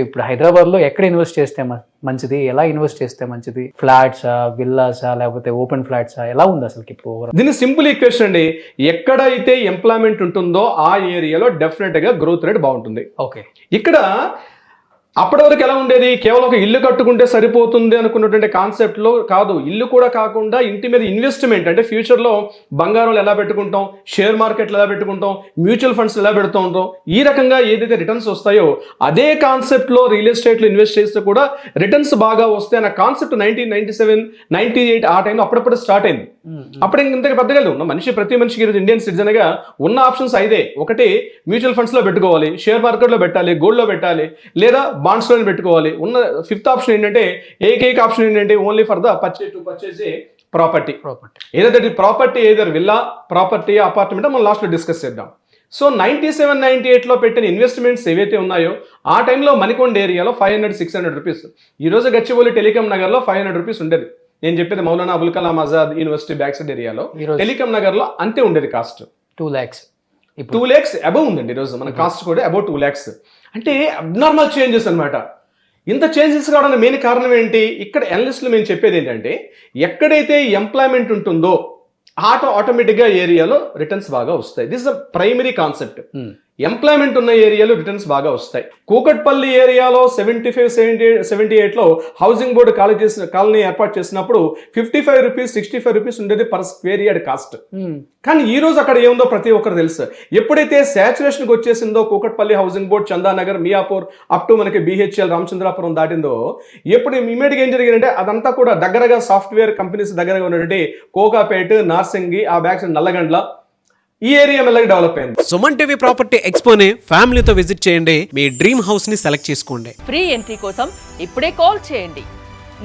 ఇప్పుడు హైదరాబాద్లో ఎక్కడ ఇన్వెస్ట్ చేస్తే మంచిది, ఎలా ఇన్వెస్ట్ చేస్తే మంచిది? ఫ్లాట్సా, విల్లాసా, లేకపోతే ఓపెన్ ఫ్లాట్సా, ఎలా ఉంది అసలు ఇప్పుడు ఓవరాల్? దీని సింపుల్ ఈక్వేషన్ అండి. ఎక్కడైతే ఎంప్లాయ్మెంట్ ఉంటుందో ఆ ఏరియాలో డెఫినెట్గా గ్రోత్ రేట్ బాగుంటుంది. ఓకే. ఇక్కడ అప్పటి వరకు ఎలా ఉండేది, కేవలం ఒక ఇల్లు కట్టుకుంటే సరిపోతుంది అనుకున్నటువంటి కాన్సెప్ట్లో కాదు. ఇల్లు కూడా కాకుండా ఇంటి మీద ఇన్వెస్ట్మెంట్, అంటే ఫ్యూచర్లో బంగారంలో ఎలా పెట్టుకుంటాం, షేర్ మార్కెట్లు ఎలా పెట్టుకుంటాం, మ్యూచువల్ ఫండ్స్ ఎలా పెడుతూ ఉంటాం, ఈ రకంగా ఏదైతే రిటర్న్స్ వస్తాయో అదే కాన్సెప్ట్లో రియల్ ఎస్టేట్లో ఇన్వెస్ట్ చేస్తే కూడా రిటర్న్స్ బాగా వస్తాయి అన్న కాన్సెప్ట్ 1997, 98 ఆ టైంలో అప్పుడప్పుడు స్టార్ట్ అయింది. అప్పుడు ఇంతగా పెద్దగా ఉన్న ప్రతి మనిషికి ఈరోజు ఇండియన్ సిటిజన్గా ఉన్న ఆప్షన్స్ ఐదే. ఒకటి మ్యూచువల్ ఫండ్స్లో పెట్టుకోవాలి, షేర్ మార్కెట్లో పెట్టాలి, గోల్డ్లో పెట్టాలి, లేదా బాండ్స్లో పెట్టుకోవాలి. ఉన్న ఫిఫ్త్ ఆప్షన్ ఏంటంటే, ఏకైక ఆప్షన్ ఏంటంటే only for the purchase a property. ఏదైతే property either villa, property, apartment మనం లాస్ట్లో డిస్కస్ చేద్దాం. సో 97, 98లో పెట్టిన ఇన్వెస్ట్మెంట్స్ ఏవైతే ఉన్నాయో ఆ టైంలో మణికొండ ఏరియాలో 500-600 రూపీస్. ఈరోజు గచ్చిబౌలి టెలికాం నగర్లో 500 రూపీస్ ఉండేది. నేను చెప్పేది Maulana Abul Kalam Azad university back side ఏరియాలో టెలికాం నగర్లో అంతే ఉండేది కాస్ట్. 2 lakhs 2 lakhs అబవ్ ఉందండి ఈరోజు మన కాస్ట్ కూడా అబౌట్ 2 lakhs. అంటే అబ్నార్మల్ చేంజెస్ అనమాట. ఇంత చేంజెస్ కావడానికి మెయిన్ కారణం ఏంటి? ఇక్కడ అనలిస్టులు మేము చెప్పేది ఏంటంటే, ఎక్కడైతే ఎంప్లాయ్మెంట్ ఉంటుందో ఆటోమేటిక్గా ఏరియాలో రిటర్న్స్ బాగా వస్తాయి. This is the primary concept. Employment ఉన్న ఏరియాలో రిటర్న్స్ బాగా వస్తాయి. కూకట్పల్లి ఏరియాలో 75-78లో హౌసింగ్ బోర్డు కాలనీ ఏర్పాటు చేసినప్పుడు 55 రూపీస్, 65 రూపీస్ ఉండేది పర్ స్క్వేర్ యార్డ్ కాస్ట్. కానీ ఈ రోజు అక్కడ ఏముందో ప్రతి ఒక్కరు తెలుసు. ఎప్పుడైతే శాచురేషన్కి వచ్చేసిందో Kukatpally housing board, Chandanagar, Miyapur up to మనకి BHL రామచంద్రాపురం దాటిందో, ఎప్పుడు ఇమీడియట్గా ఏం జరిగిందంటే అదంతా కూడా దగ్గరగా సాఫ్ట్వేర్ కంపెనీస్ దగ్గరగా ఉన్నటువంటి కోకాపేట్, నార్సింగి, ఆ బ్యాక్ సైడ్ నల్లగండ్ల ఈ ఏరియా మెల్లగా డెవలప్ అయింది. సుమన్ టీవీ ప్రాపర్టీ ఎక్స్పోని ఫ్యామిలీతో విజిట్ చేయండి. మీ డ్రీమ్ హౌస్ ని సెలెక్ట్ చేసుకోండి. ఫ్రీ ఎంట్రీ కోసం ఇప్పుడే కాల్ చేయండి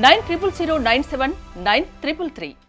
9000979333.